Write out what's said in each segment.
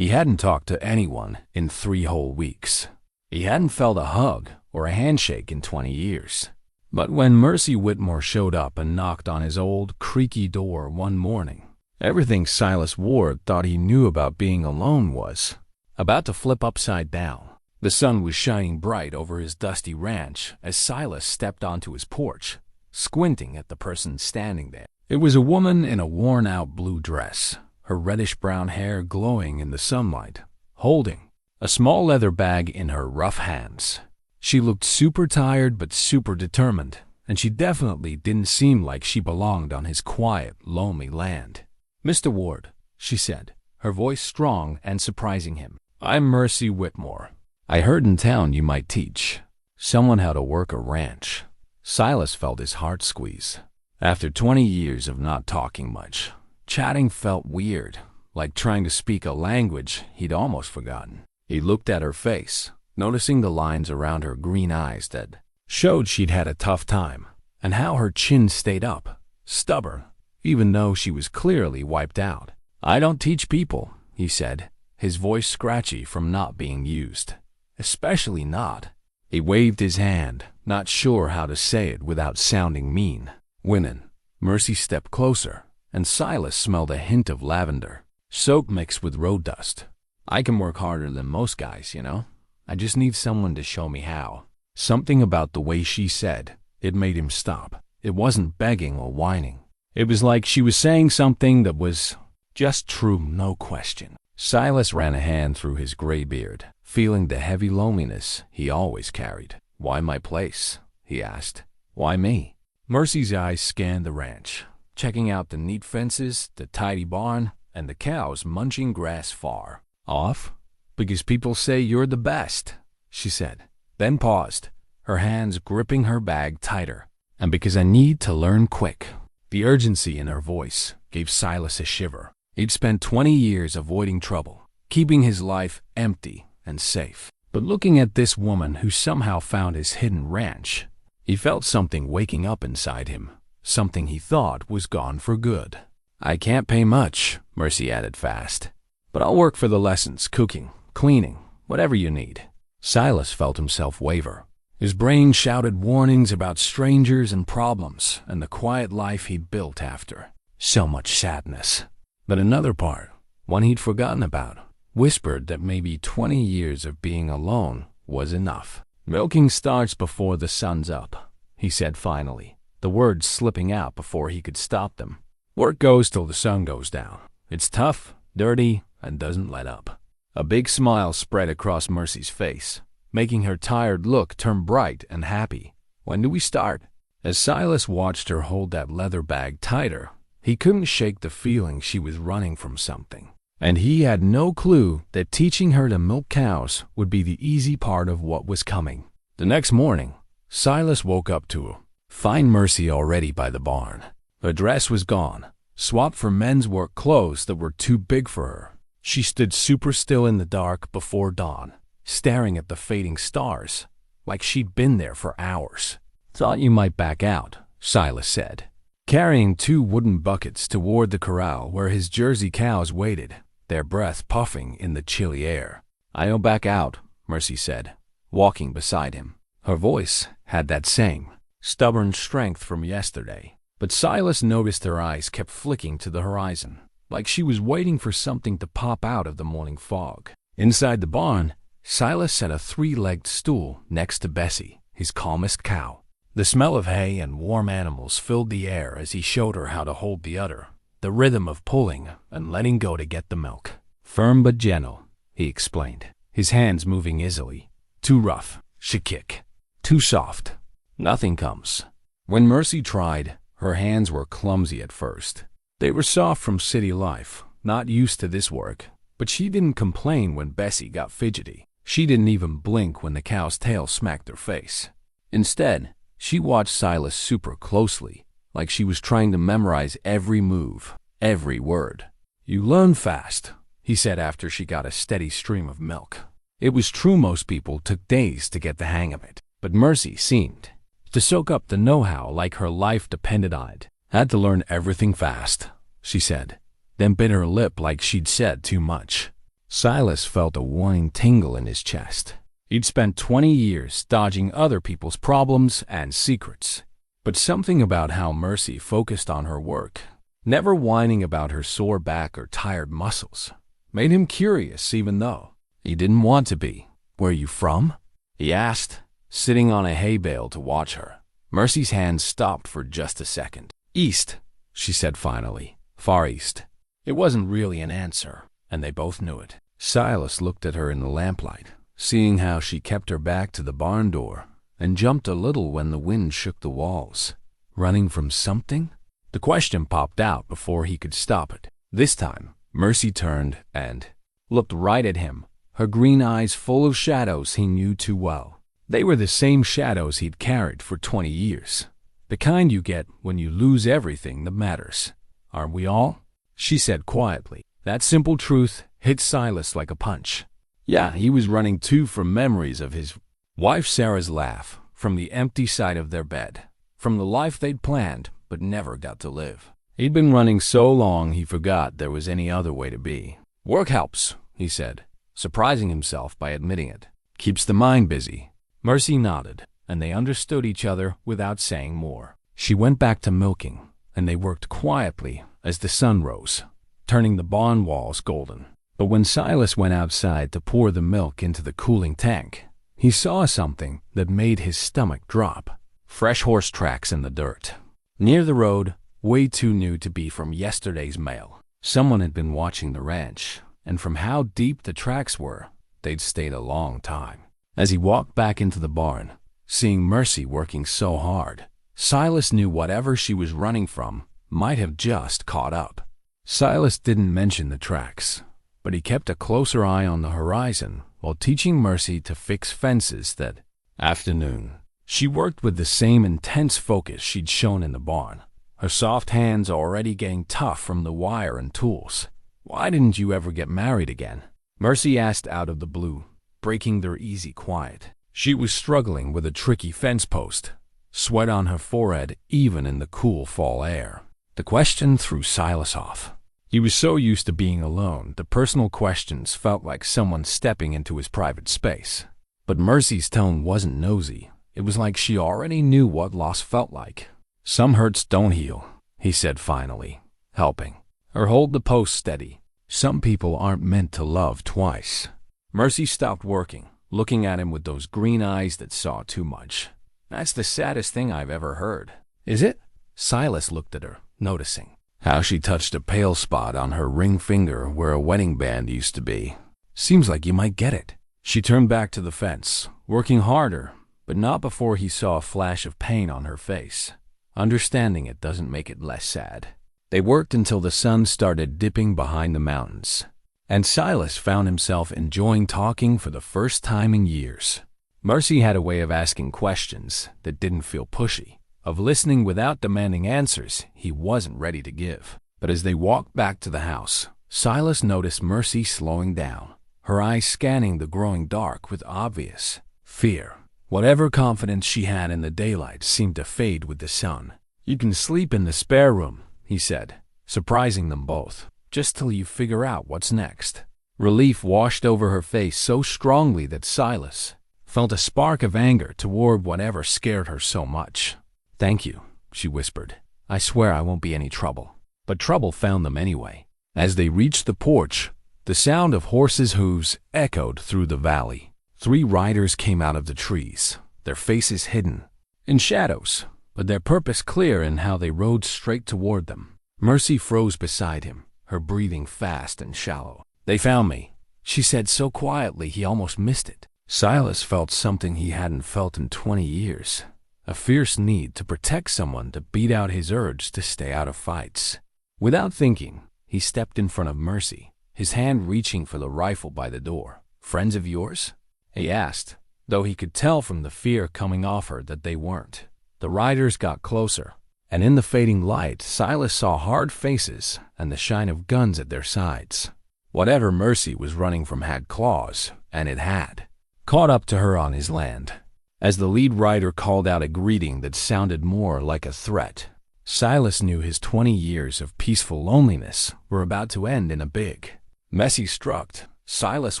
He hadn't talked to anyone in 3 whole weeks. He hadn't felt a hug or a handshake in 20 years. But when Mercy Whitmore showed up and knocked on his old, creaky door one morning, everything Silas Ward thought he knew about being alone was about to flip upside down. The sun was shining bright over his dusty ranch as Silas stepped onto his porch, squinting at the person standing there. It was a woman in a worn-out blue dress, her reddish-brown hair glowing in the sunlight, holding a small leather bag in her rough hands. She looked super tired but super determined, and she definitely didn't seem like she belonged on his quiet, lonely land. "Mr. Ward," she said, her voice strong and surprising him. "I'm Mercy Whitmore. I heard in town you might teach someone how to work a ranch." Silas felt his heart squeeze. After 20 years of not talking much, chatting felt weird, like trying to speak a language he'd almost forgotten. He looked at her face, noticing the lines around her green eyes that showed she'd had a tough time, and how her chin stayed up, stubborn, even though she was clearly wiped out. "I don't teach people," he said, his voice scratchy from not being used. "Especially not." He waved his hand, not sure how to say it without sounding mean. "Women." Mercy stepped closer, and Silas smelled a hint of lavender, soap mixed with road dust. "I can work harder than most guys, you know. I just need someone to show me how." Something about the way she said it made him stop. It wasn't begging or whining. It was like she was saying something that was just true, no question. Silas ran a hand through his gray beard, feeling the heavy loneliness he always carried. "Why my place?" he asked. "Why me?" Mercy's eyes scanned the ranch, checking out the neat fences, the tidy barn, and the cows munching grass far off. "Because people say you're the best," she said, then paused, her hands gripping her bag tighter. "And because I need to learn quick." The urgency in her voice gave Silas a shiver. He'd spent 20 years avoiding trouble, keeping his life empty and safe. But looking at this woman who somehow found his hidden ranch, he felt something waking up inside him, something he thought was gone for good. "I can't pay much," Mercy added fast, "but I'll work for the lessons, cooking, cleaning, whatever you need." Silas felt himself waver. His brain shouted warnings about strangers and problems and the quiet life he'd built after so much sadness. But another part, one he'd forgotten about, whispered that maybe 20 years of being alone was enough. "Milking starts before the sun's up," he said finally, the words slipping out before he could stop them. "Work goes till the sun goes down. It's tough, dirty, and doesn't let up." A big smile spread across Mercy's face, making her tired look turn bright and happy. "When do we start?" As Silas watched her hold that leather bag tighter, he couldn't shake the feeling she was running from something. And he had no clue that teaching her to milk cows would be the easy part of what was coming. The next morning, Silas woke up to find Mercy already by the barn. Her dress was gone, swapped for men's work clothes that were too big for her. She stood super still in the dark before dawn, staring at the fading stars, like she'd been there for hours. "Thought you might back out," Silas said, carrying 2 wooden buckets toward the corral where his Jersey cows waited, their breath puffing in the chilly air. "I don't back out," Mercy said, walking beside him. Her voice had that same stubborn strength from yesterday, but Silas noticed her eyes kept flicking to the horizon, like she was waiting for something to pop out of the morning fog. Inside the barn, Silas set a 3-legged stool next to Bessie, his calmest cow. The smell of hay and warm animals filled the air as he showed her how to hold the udder, the rhythm of pulling and letting go to get the milk. "Firm but gentle," he explained, his hands moving easily. "Too rough, she kick. Too soft, nothing comes." When Mercy tried, her hands were clumsy at first. They were soft from city life, not used to this work, but she didn't complain when Bessie got fidgety. She didn't even blink when the cow's tail smacked her face. Instead, she watched Silas super closely, like she was trying to memorize every move, every word. "You learn fast," he said after she got a steady stream of milk. It was true most people took days to get the hang of it, but Mercy seemed to soak up the know-how like her life depended on it. "Had to learn everything fast," she said, then bit her lip like she'd said too much. Silas felt a warning tingle in his chest. He'd spent 20 years dodging other people's problems and secrets. But something about how Mercy focused on her work, never whining about her sore back or tired muscles, made him curious even though he didn't want to be. "Where you from?" he asked, sitting on a hay bale to watch her. Mercy's hand stopped for just a second. "East," she said finally. "Far east." It wasn't really an answer, and they both knew it. Silas looked at her in the lamplight, seeing how she kept her back to the barn door, and jumped a little when the wind shook the walls. Running from something? The question popped out before he could stop it. This time, Mercy turned and looked right at him, her green eyes full of shadows he knew too well. They were the same shadows he'd carried for 20 years. The kind you get when you lose everything that matters. "Aren't we all?" she said quietly. That simple truth hit Silas like a punch. Yeah, he was running too from memories of his wife Sarah's laugh, from the empty side of their bed, from the life they'd planned but never got to live. He'd been running so long he forgot there was any other way to be. "Work helps," he said, surprising himself by admitting it. "Keeps the mind busy." Mercy nodded, and they understood each other without saying more. She went back to milking, and they worked quietly as the sun rose, turning the barn walls golden. But when Silas went outside to pour the milk into the cooling tank, he saw something that made his stomach drop. Fresh horse tracks in the dirt. Near the road, way too new to be from yesterday's mail. Someone had been watching the ranch, and from how deep the tracks were, they'd stayed a long time. As he walked back into the barn, seeing Mercy working so hard, Silas knew whatever she was running from might have just caught up. Silas didn't mention the tracks, but he kept a closer eye on the horizon while teaching Mercy to fix fences that afternoon. She worked with the same intense focus she'd shown in the barn, her soft hands already getting tough from the wire and tools. "Why didn't you ever get married again?" Mercy asked out of the blue, breaking their easy quiet. She was struggling with a tricky fence post, sweat on her forehead even in the cool fall air. The question threw Silas off. He was so used to being alone, the personal questions felt like someone stepping into his private space. But Mercy's tone wasn't nosy. It was like she already knew what loss felt like. "Some hurts don't heal," he said finally, helping her hold the post steady. "Some people aren't meant to love twice." Mercy stopped working, looking at him with those green eyes that saw too much. "That's the saddest thing I've ever heard." "Is it?" Silas looked at her, noticing how she touched a pale spot on her ring finger where a wedding band used to be. "Seems like you might get it." She turned back to the fence, working harder, but not before he saw a flash of pain on her face. Understanding it doesn't make it less sad. They worked until the sun started dipping behind the mountains, and Silas found himself enjoying talking for the first time in years. Mercy had a way of asking questions that didn't feel pushy, of listening without demanding answers he wasn't ready to give. But as they walked back to the house, Silas noticed Mercy slowing down, her eyes scanning the growing dark with obvious fear. Whatever confidence she had in the daylight seemed to fade with the sun. "You can sleep in the spare room," he said, surprising them both, "just till you figure out what's next." Relief washed over her face so strongly that Silas felt a spark of anger toward whatever scared her so much. "Thank you," she whispered. "I swear I won't be any trouble." But trouble found them anyway. As they reached the porch, the sound of horses' hooves echoed through the valley. 3 riders came out of the trees, their faces hidden in shadows, but their purpose clear in how they rode straight toward them. Mercy froze beside him, her breathing fast and shallow. "They found me," she said so quietly he almost missed it. Silas felt something he hadn't felt in 20 years, a fierce need to protect someone, to beat out his urge to stay out of fights. Without thinking, he stepped in front of Mercy, his hand reaching for the rifle by the door. "Friends of yours?" he asked, though he could tell from the fear coming off her that they weren't. The riders got closer, and in the fading light, Silas saw hard faces and the shine of guns at their sides. Whatever Mercy was running from had claws, and it had caught up to her on his land. As the lead rider called out a greeting that sounded more like a threat, Silas knew his 20 years of peaceful loneliness were about to end in a big, messy struggle. Silas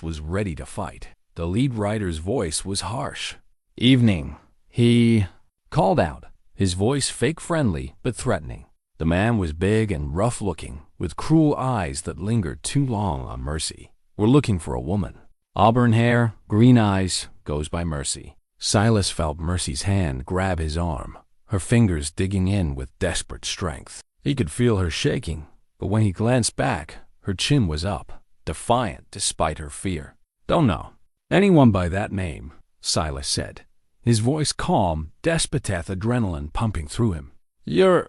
was ready to fight. The lead rider's voice was harsh. "Evening," he called out, his voice fake friendly but threatening. The man was big and rough-looking, with cruel eyes that lingered too long on Mercy. "We're looking for a woman. Auburn hair, green eyes, goes by Mercy." Silas felt Mercy's hand grab his arm, her fingers digging in with desperate strength. He could feel her shaking, but when he glanced back, her chin was up, defiant despite her fear. "Don't know anyone by that name," Silas said, his voice calm, despoteth adrenaline pumping through him. "You're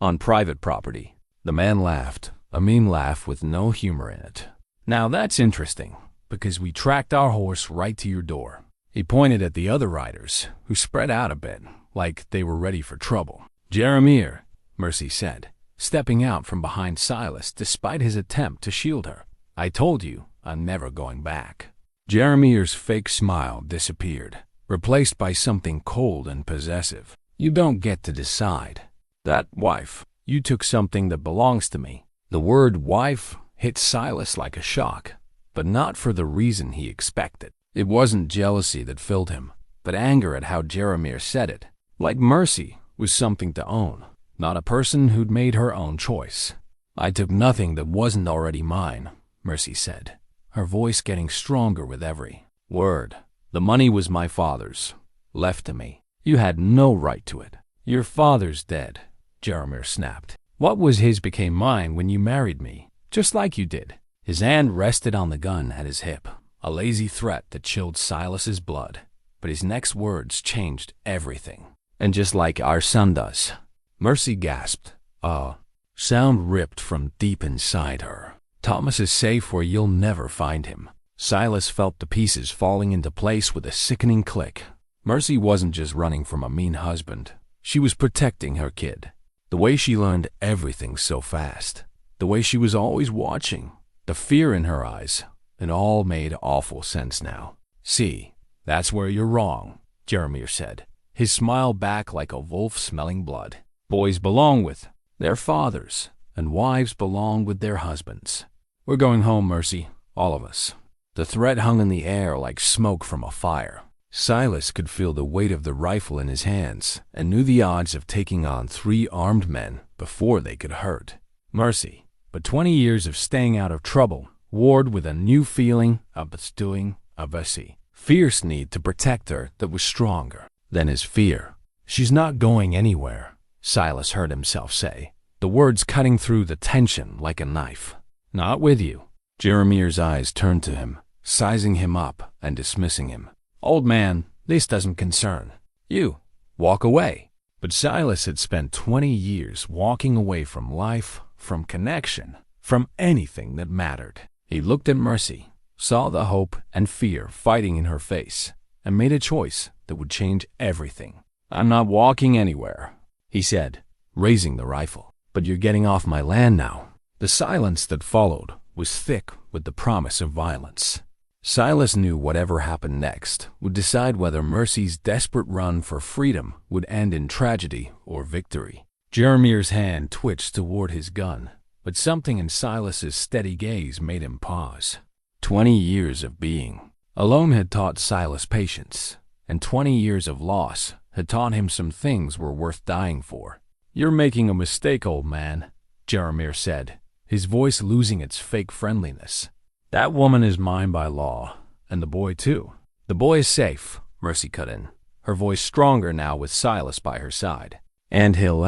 on private property." The man laughed, a mean laugh with no humor in it. "Now that's interesting, because we tracked our horse right to your door." He pointed at the other riders, who spread out a bit, like they were ready for trouble. "Jeremiah," Mercy said, stepping out from behind Silas despite his attempt to shield her. "I told you I'm never going back." Jeremiah's fake smile disappeared, replaced by something cold and possessive. "You don't get to decide. That wife, you took something that belongs to me." The word wife hit Silas like a shock, but not for the reason he expected. It wasn't jealousy that filled him, but anger at how Jeremiah said it. Like Mercy was something to own, not a person who'd made her own choice. "I took nothing that wasn't already mine," Mercy said, her voice getting stronger with every word. "The money was my father's, left to me. You had no right to it." "Your father's dead," Jeremiah snapped. "What was his became mine when you married me, just like you did." His hand rested on the gun at his hip, a lazy threat that chilled Silas's blood. But his next words changed everything. "And just like our son does." Mercy gasped. A sound ripped from deep inside her. "Thomas is safe where you'll never find him." Silas felt the pieces falling into place with a sickening click. Mercy wasn't just running from a mean husband. She was protecting her kid. The way she learned everything so fast. The way she was always watching. The fear in her eyes. It all made awful sense now. "See, that's where you're wrong," Jeremiah said, his smile back like a wolf smelling blood. "Boys belong with their fathers, and wives belong with their husbands. We're going home, Mercy, all of us." The threat hung in the air like smoke from a fire. Silas could feel the weight of the rifle in his hands and knew the odds of taking on 3 armed men before they could hurt Mercy. But 20 years of staying out of trouble warred with a new feeling of bestowing a fierce need to protect her that was stronger than his fear. "She's not going anywhere," Silas heard himself say, the words cutting through the tension like a knife. "Not with you." Jeremiah's eyes turned to him, sizing him up and dismissing him. "Old man, this doesn't concern you. Walk away." But Silas had spent 20 years walking away from life, from connection, from anything that mattered. He looked at Mercy, saw the hope and fear fighting in her face, and made a choice that would change everything. "I'm not walking anywhere," he said, raising the rifle. "But you're getting off my land now." The silence that followed was thick with the promise of violence. Silas knew whatever happened next would decide whether Mercy's desperate run for freedom would end in tragedy or victory. Jeremiah's hand twitched toward his gun, but something in Silas's steady gaze made him pause. 20 years of being alone had taught Silas patience, and 20 years of loss had taught him some things were worth dying for. "You're making a mistake, old man," Jeremiah said, his voice losing its fake friendliness. "That woman is mine by law, and the boy too." "The boy is safe," Mercy cut in, her voice stronger now with Silas by her side. "And he'll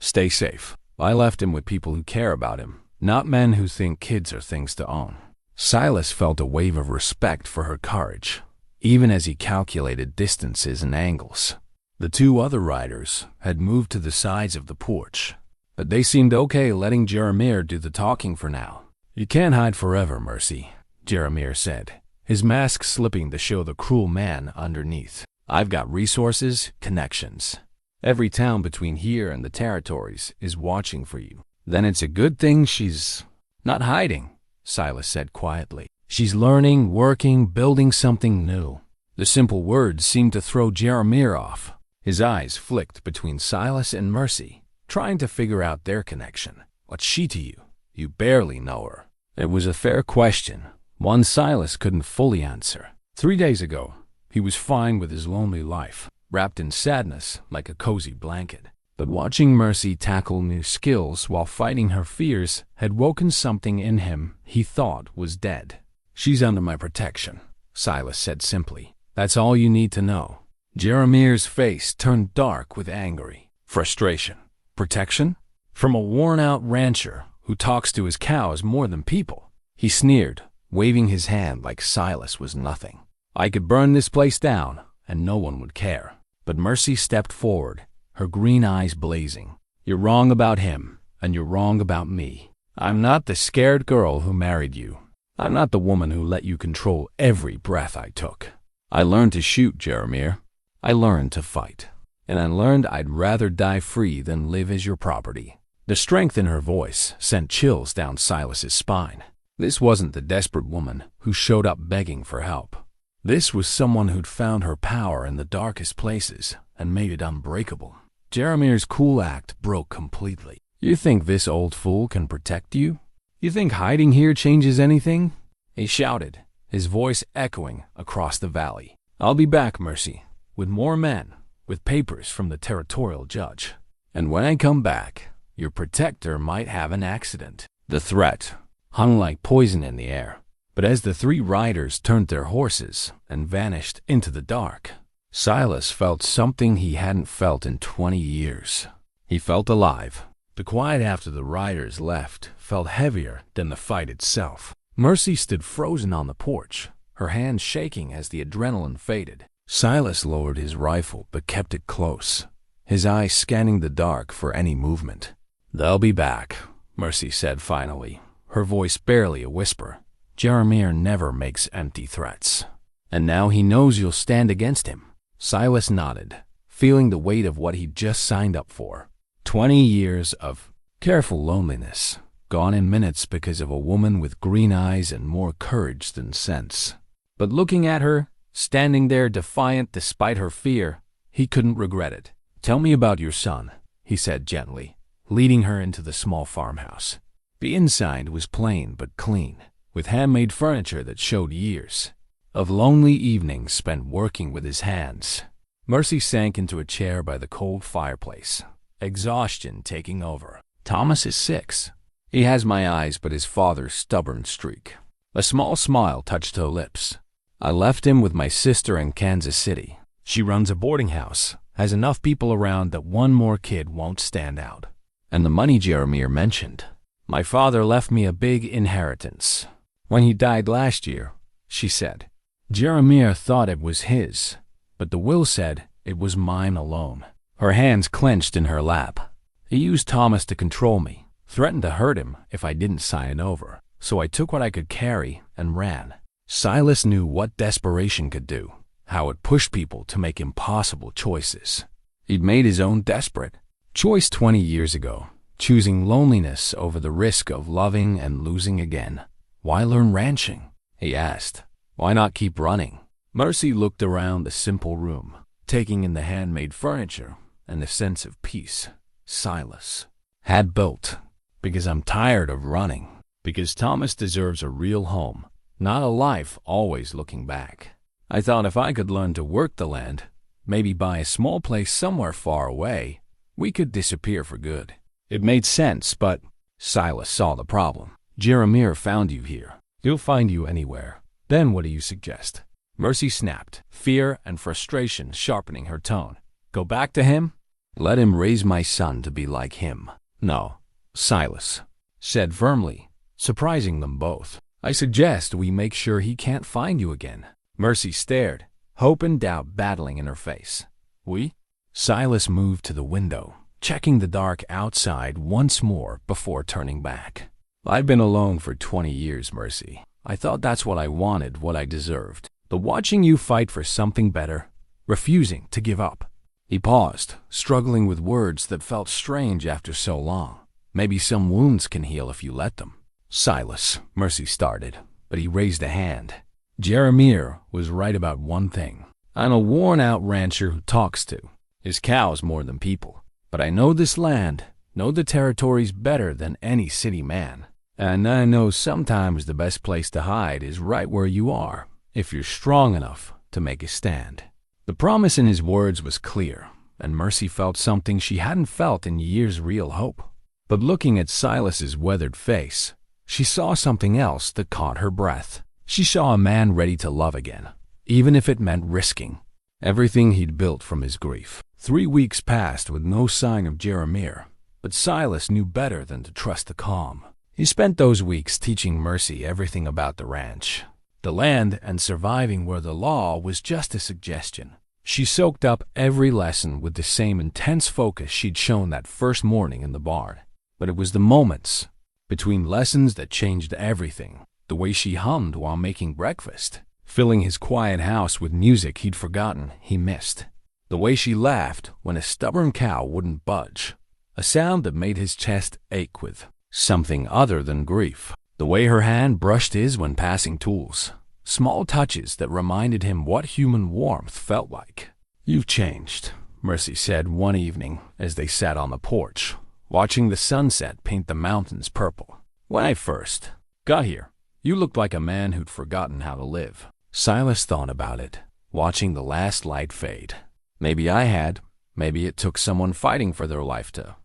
stay safe. I left him with people who care about him, not men who think kids are things to own." Silas felt a wave of respect for her courage, even as he calculated distances and angles. The 2 other riders had moved to the sides of the porch, but they seemed okay letting Jeremiah do the talking for now. "You can't hide forever, Mercy," Jeremiah said, his mask slipping to show the cruel man underneath. "I've got resources, connections. Every town between here and the territories is watching for you." "Then it's a good thing she's not hiding," Silas said quietly. "She's learning, working, building something new." The simple words seemed to throw Jeremiah off. His eyes flicked between Silas and Mercy, trying to figure out their connection. "What's she to you? You barely know her." It was a fair question, One Silas couldn't fully answer. 3 days ago, he was fine with his lonely life, wrapped in sadness like a cozy blanket. But watching Mercy tackle new skills while fighting her fears had woken something in him he thought was dead. "She's under my protection," Silas said simply. "That's all you need to know." Jeremir's face turned dark with anger, frustration. Protection? From a worn-out rancher who talks to his cows more than people. He sneered, waving his hand like Silas was nothing. "I could burn this place down, and no one would care." But Mercy stepped forward, her green eyes blazing. "You're wrong about him, and you're wrong about me. I'm not the scared girl who married you. I'm not the woman who let you control every breath I took. I learned to shoot, Jeremir. I learned to fight. And I learned I'd rather die free than live as your property." The strength in her voice sent chills down Silas's spine. This wasn't the desperate woman who showed up begging for help. This was someone who'd found her power in the darkest places and made it unbreakable. Jeremir's cool act broke completely. "You think this old fool can protect you? You think hiding here changes anything?" He shouted, his voice echoing across the valley. "I'll be back, Mercy, with more men, with papers from the territorial judge. And when I come back, your protector might have an accident." The threat hung like poison in the air. But as the three riders turned their horses and vanished into the dark, Silas felt something he hadn't felt in 20 years. He felt alive. The quiet after the riders left felt heavier than the fight itself. Mercy stood frozen on the porch, her hands shaking as the adrenaline faded. Silas lowered his rifle but kept it close, his eyes scanning the dark for any movement. "They'll be back," Mercy said finally, her voice barely a whisper. "Jeremir never makes empty threats. And now he knows you'll stand against him." Silas nodded, feeling the weight of what he'd just signed up for. 20 years of careful loneliness, gone in minutes because of a woman with green eyes and more courage than sense. But looking at her, standing there defiant despite her fear, he couldn't regret it. "Tell me about your son," he said gently, leading her into the small farmhouse. The inside was plain but clean, with handmade furniture that showed years of lonely evenings spent working with his hands. Mercy sank into a chair by the cold fireplace, exhaustion taking over. "Thomas is 6. He has my eyes but his father's stubborn streak." A small smile touched her lips. "I left him with my sister in Kansas City. She runs a boarding house, has enough people around that one more kid won't stand out. And the money Jeremir mentioned. My father left me a big inheritance. When he died last year," she said, "Jeremir thought it was his, but the will said it was mine alone." Her hands clenched in her lap. "He used Thomas to control me, threatened to hurt him if I didn't sign it over. So I took what I could carry and ran." Silas knew what desperation could do, how it pushed people to make impossible choices. He'd made his own desperate choice 20 years ago, choosing loneliness over the risk of loving and losing again. "Why learn ranching?" he asked. "Why not keep running?" Mercy looked around the simple room, taking in the handmade furniture and the sense of peace Silas had built. "Because I'm tired of running. Because Thomas deserves a real home, not a life always looking back. I thought if I could learn to work the land, maybe buy a small place somewhere far away, we could disappear for good." It made sense, but Silas saw the problem. "Jeremir found you here. He'll find you anywhere. Then what do you suggest?" Mercy snapped, fear and frustration sharpening her tone. "Go back to him? Let him raise my son to be like him." "No," Silas said firmly, surprising them both. "I suggest we make sure he can't find you again." Mercy stared, hope and doubt battling in her face. "We?" Silas moved to the window, checking the dark outside once more before turning back. "I've been alone for 20 years, Mercy. I thought that's what I wanted, what I deserved. But watching you fight for something better, refusing to give up." He paused, struggling with words that felt strange after so long. "Maybe some wounds can heal if you let them." "Silas," Mercy started, but he raised a hand. "Jeremir was right about one thing. I'm a worn-out rancher who talks to his cows more than people. But I know this land, know the territories better than any city man. And I know sometimes the best place to hide is right where you are, if you're strong enough to make a stand." The promise in his words was clear, and Mercy felt something she hadn't felt in years, real hope. But looking at Silas's weathered face, she saw something else that caught her breath. She saw a man ready to love again, even if it meant risking everything he'd built from his grief. 3 weeks passed with no sign of Jeremiah, but Silas knew better than to trust the calm. He spent those weeks teaching Mercy everything about the ranch, the land, and surviving where the law was just a suggestion. She soaked up every lesson with the same intense focus she'd shown that first morning in the barn. But it was the moments between lessons that changed everything. The way she hummed while making breakfast, filling his quiet house with music he'd forgotten he missed. The way she laughed when a stubborn cow wouldn't budge, a sound that made his chest ache with something other than grief. The way her hand brushed his when passing tools, small touches that reminded him what human warmth felt like. "You've changed," Mercy said one evening as they sat on the porch, watching the sunset paint the mountains purple. "When I first got here, you looked like a man who'd forgotten how to live." Silas thought about it, watching the last light fade. Maybe I had. Maybe it took someone fighting for their life to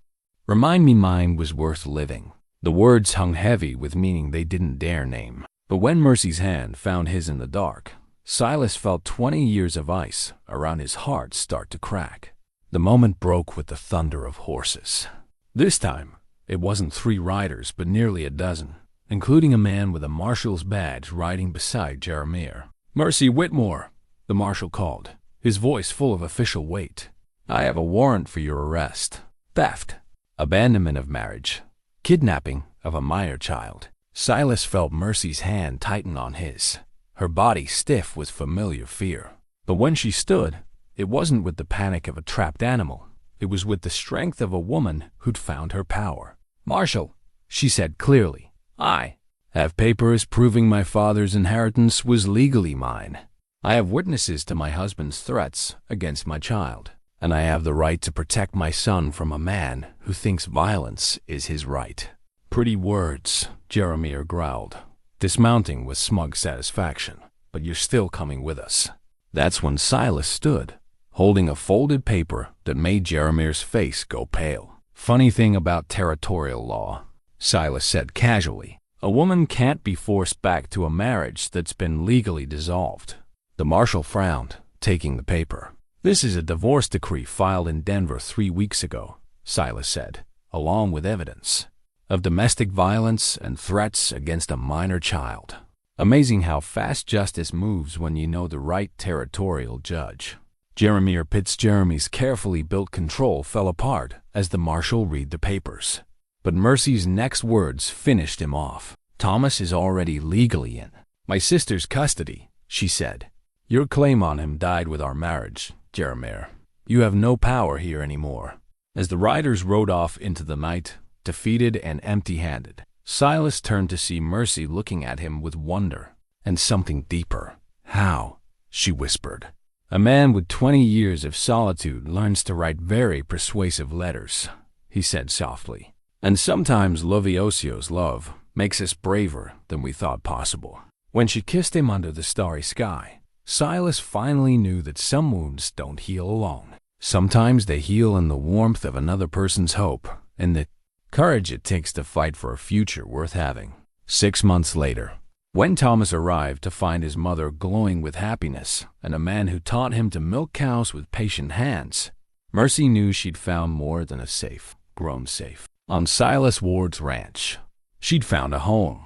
remind me mine was worth living. The words hung heavy with meaning they didn't dare name. But when Mercy's hand found his in the dark, Silas felt 20 years of ice around his heart start to crack. The moment broke with the thunder of horses. This time, it wasn't 3 riders, but nearly a dozen, including a man with a marshal's badge riding beside Jeremiah. "Mercy Whitmore," the marshal called, his voice full of official weight. "I have a warrant for your arrest. Theft, abandonment of marriage, kidnapping of a minor child." Silas felt Mercy's hand tighten on his, her body stiff with familiar fear. But when she stood, it wasn't with the panic of a trapped animal. It was with the strength of a woman who'd found her power. "Marshal," she said clearly, "I have papers proving my father's inheritance was legally mine. I have witnesses to my husband's threats against my child, and I have the right to protect my son from a man who thinks violence is his right." "Pretty words," Jeremiah growled, dismounting with smug satisfaction, "but you're still coming with us." That's when Silas stood, holding a folded paper that made Jeremiah's face go pale. "Funny thing about territorial law," Silas said casually. "A woman can't be forced back to a marriage that's been legally dissolved." The marshal frowned, taking the paper. "This is a divorce decree filed in Denver 3 weeks ago," Silas said, "along with evidence of domestic violence and threats against a minor child. Amazing how fast justice moves when you know the right territorial judge." Jeremiah Fitzjeremy's carefully built control fell apart as the marshal read the papers. But Mercy's next words finished him off. "Thomas is already legally in my sister's custody," she said. "Your claim on him died with our marriage, Jeremiah. You have no power here anymore." As the riders rode off into the night, defeated and empty-handed, Silas turned to see Mercy looking at him with wonder and something deeper. "How?" she whispered. "A man with 20 years of solitude learns to write very persuasive letters," he said softly. "And sometimes Loviosio's love makes us braver than we thought possible." When she kissed him under the starry sky, Silas finally knew that some wounds don't heal alone. Sometimes they heal in the warmth of another person's hope and the courage it takes to fight for a future worth having. 6 months later, when Thomas arrived to find his mother glowing with happiness and a man who taught him to milk cows with patient hands, Mercy knew she'd found more than a safe, grown safe. On Silas Ward's ranch, she'd found a home,